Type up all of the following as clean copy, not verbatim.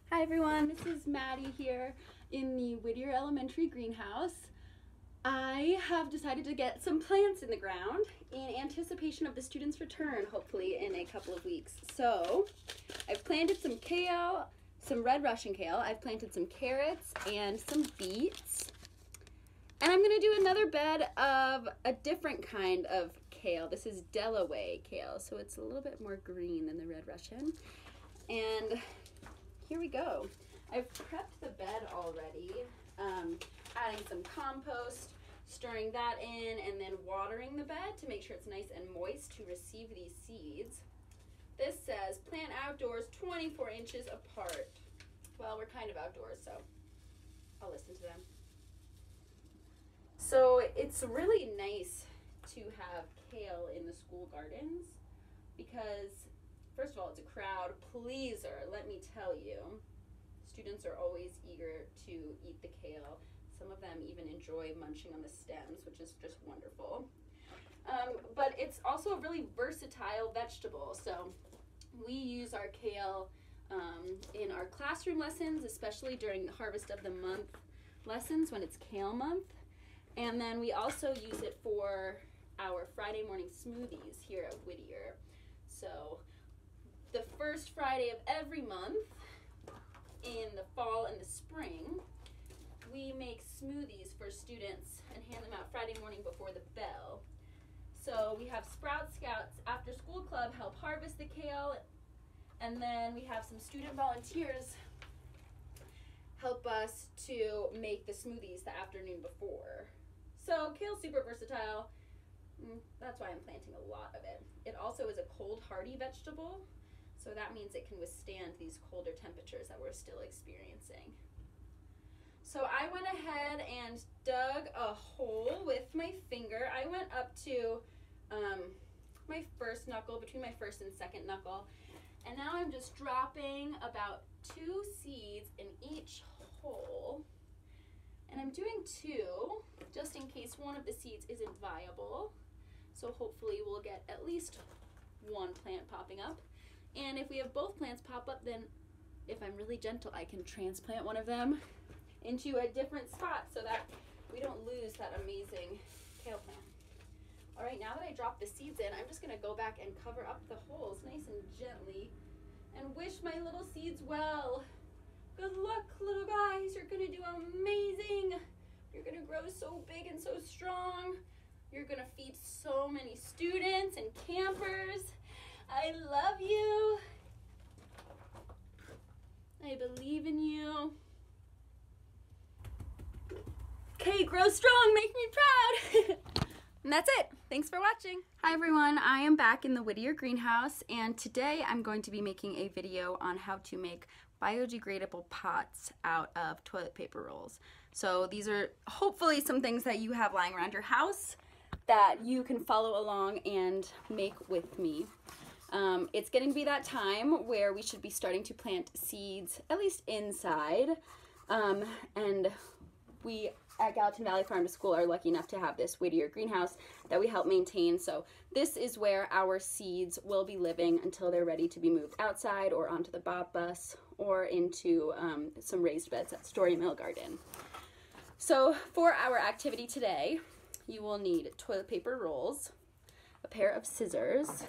Hi everyone, this is Maddie here in the Whittier Elementary greenhouse. I have decided to get some plants in the ground in anticipation of the students' return, hopefully in a couple of weeks. So I've planted some kale, some red Russian kale, I've planted some carrots and some beets. And I'm gonna do another bed of a different kind of kale. This is Delaware kale, so it's a little bit more green than the red Russian. And here we go. I've prepped the bed already, adding some compost, stirring that in, and then watering the bed to make sure it's nice and moist to receive these seeds. This says plant outdoors 24 inches apart. Well, we're kind of outdoors, so I'll listen to them. So it's really nice to have kale in the school gardens because, first of all, it's a crowd pleaser, let me tell you. Students are always eager to eat the kale. Some of them even enjoy munching on the stems, which is just wonderful. But it's also a really versatile vegetable. So we use our kale in our classroom lessons, especially during the Harvest of the Month lessons when it's Kale Month. And then we also use it for our Friday morning smoothies here at Whittier. So the first Friday of every month in the fall and the spring, we make smoothies for students and hand them out Friday morning before the bell. So we have Sprout Scouts after school club help harvest the kale, and then we have some student volunteers help us to make the smoothies the afternoon before. So kale's super versatile. That's why I'm planting a lot of it. It also is a cold hardy vegetable, so that means it can withstand these colder temperatures that we're still experiencing. So I went ahead and dug a hole with my finger. I went up to my first knuckle, between my first and second knuckle, and now I'm just dropping about 2 seeds in each hole. And I'm doing 2 just in case one of the seeds isn't viable. So hopefully we'll get at least 1 plant popping up. And if we have both plants pop up, then if I'm really gentle, I can transplant one of them into a different spot so that we don't lose that amazing kale plant. All right, now that I dropped the seeds in, I'm just gonna go back and cover up the holes nice and gently and wish my little seeds well. Good luck, little guys. You're gonna do amazing. You're gonna grow so big and so strong. You're gonna feed so many students and campers. I love you. I believe in you. Okay, grow strong, make me proud. And that's it. Thanks for watching. Hi everyone, I am back in the Whittier greenhouse, and today I'm going to be making a video on how to make biodegradable pots out of toilet paper rolls. So these are hopefully some things that you have lying around your house that you can follow along and make with me. It's getting to be that time where we should be starting to plant seeds, at least inside, and we at Gallatin Valley Farm to School are lucky enough to have this Whittier greenhouse that we help maintain. So this is where our seeds will be living until they're ready to be moved outside or onto the Bob bus or into some raised beds at Story Mill Garden. So for our activity today, you will need toilet paper rolls, a pair of scissors.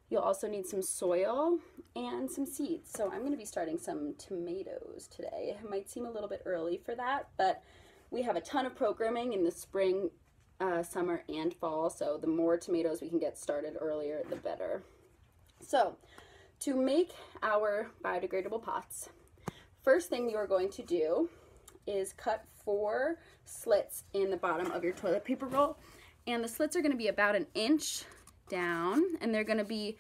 You'll also need some soil and some seeds. So I'm going to be starting some tomatoes today. It might seem a little bit early for that, but we have a ton of programming in the spring, summer, and fall, so the more tomatoes we can get started earlier, the better. So, to make our biodegradable pots, first thing you are going to do is cut 4 slits in the bottom of your toilet paper roll, and the slits are going to be about 1 inch down, and they're going to be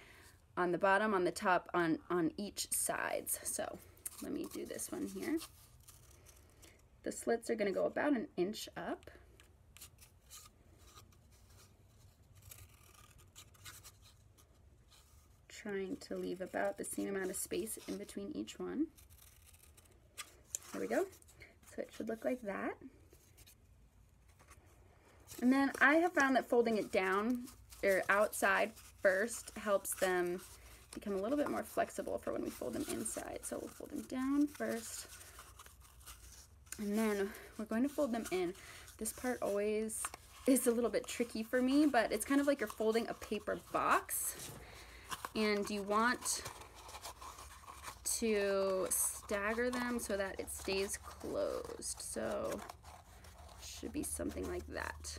on the bottom, on the top, on each sides. So, let me do this one here. The slits are going to go about 1 inch up. Trying to leave about the same amount of space in between each one. There we go. So it should look like that. And then I have found that folding it down or outside first helps them become a little bit more flexible for when we fold them inside. So we'll fold them down first, and then we're going to fold them in. This part always is a little bit tricky for me, but it's kind of like you're folding a paper box, and you want to stagger them so that it stays closed. So it should be something like that.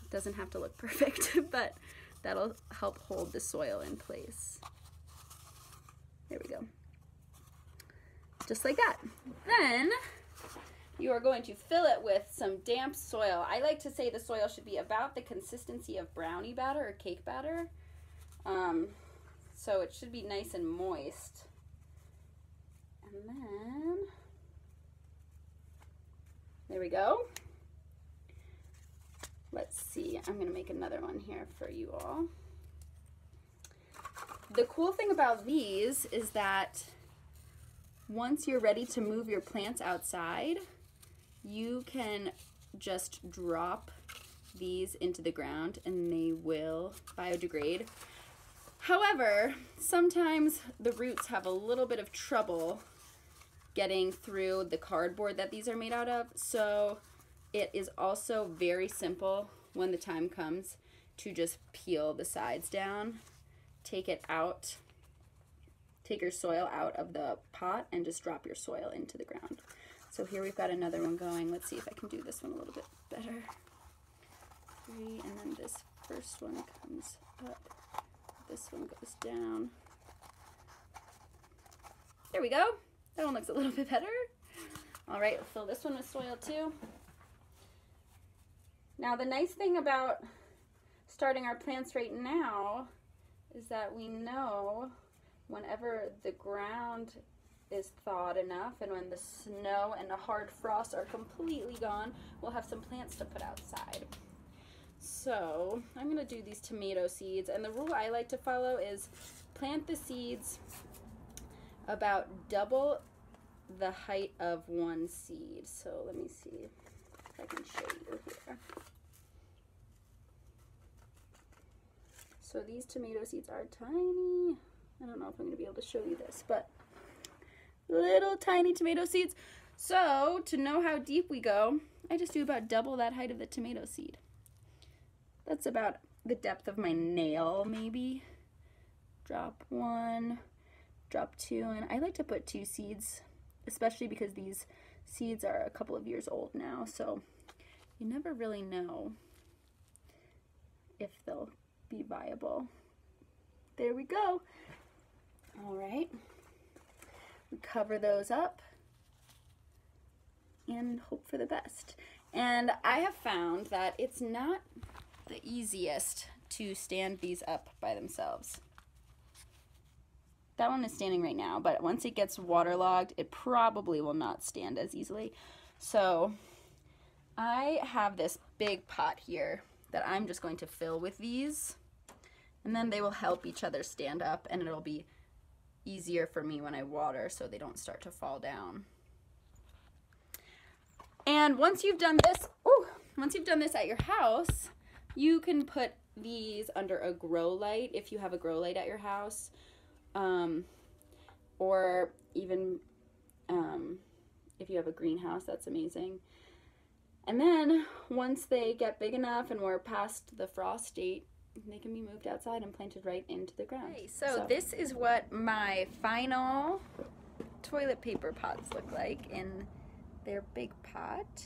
It doesn't have to look perfect, but that'll help hold the soil in place. There we go. Just like that. Then you are going to fill it with some damp soil. I like to say the soil should be about the consistency of brownie batter or cake batter. So it should be nice and moist. And then, there we go. Let's see, I'm gonna make another one here for you all. The cool thing about these is that once you're ready to move your plants outside, you can just drop these into the ground and they will biodegrade. However, sometimes the roots have a little bit of trouble getting through the cardboard that these are made out of, so it is also very simple when the time comes to just peel the sides down, take it out, take your soil out of the pot and just drop your soil into the ground. So here we've got another one going. Let's see if I can do this one a little bit better. 3, and then this first one comes up. This one goes down. There we go. That one looks a little bit better. All right, we'll fill this one with soil too. Now the nice thing about starting our plants right now is that we know whenever the ground is thawed enough and when the snow and the hard frosts are completely gone, we'll have some plants to put outside. So I'm gonna do these tomato seeds, and the rule I like to follow is plant the seeds about double the height of one seed. So let me see if I can show you here. So these tomato seeds are tiny. I don't know if I'm gonna be able to show you this, but little tiny tomato seeds. So to know how deep we go, I just do about double that height of the tomato seed. That's about the depth of my nail, maybe. Drop 1, drop 2, and I like to put 2 seeds, especially because these seeds are a couple of years old now, so you never really know if they'll be viable. There we go. All right. We cover those up and hope for the best. And I have found that it's not the easiest to stand these up by themselves. That one is standing right now, but once it gets waterlogged, it probably will not stand as easily. So I have this big pot here that I'm just going to fill with these, and then they will help each other stand up, and it'll be easier for me when I water so they don't start to fall down. And once you've done this at your house, you can put these under a grow light if you have a grow light at your house, or even if you have a greenhouse, that's amazing. And then once they get big enough and we're past the frost date, they can be moved outside and planted right into the ground. Okay, so this is what my final toilet paper pots look like in their big pot.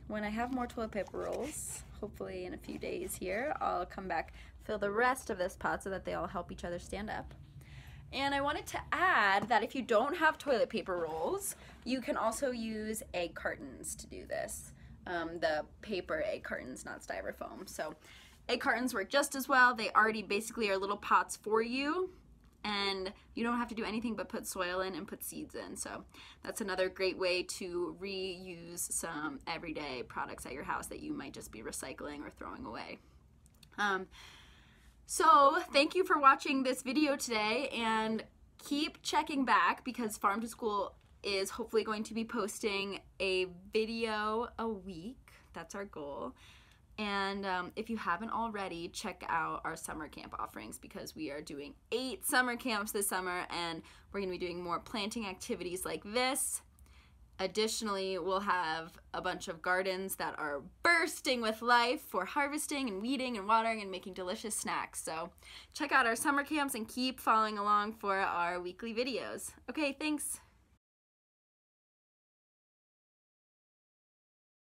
When I have more toilet paper rolls, hopefully in a few days here, I'll come back, fill the rest of this pot so that they all help each other stand up. And I wanted to add that if you don't have toilet paper rolls, you can also use egg cartons to do this. The paper egg cartons, not styrofoam. So egg cartons work just as well. They already basically are little pots for you, and you don't have to do anything but put soil in and put seeds in. So that's another great way to reuse some everyday products at your house that you might just be recycling or throwing away. So thank you for watching this video today, and keep checking back because Farm to School is hopefully going to be posting a video a week. That's our goal. And if you haven't already, check out our summer camp offerings, because we are doing 8 summer camps this summer, and we're going to be doing more planting activities like this. Additionally, we'll have a bunch of gardens that are bursting with life for harvesting and weeding and watering and making delicious snacks. So check out our summer camps and keep following along for our weekly videos. Okay, thanks.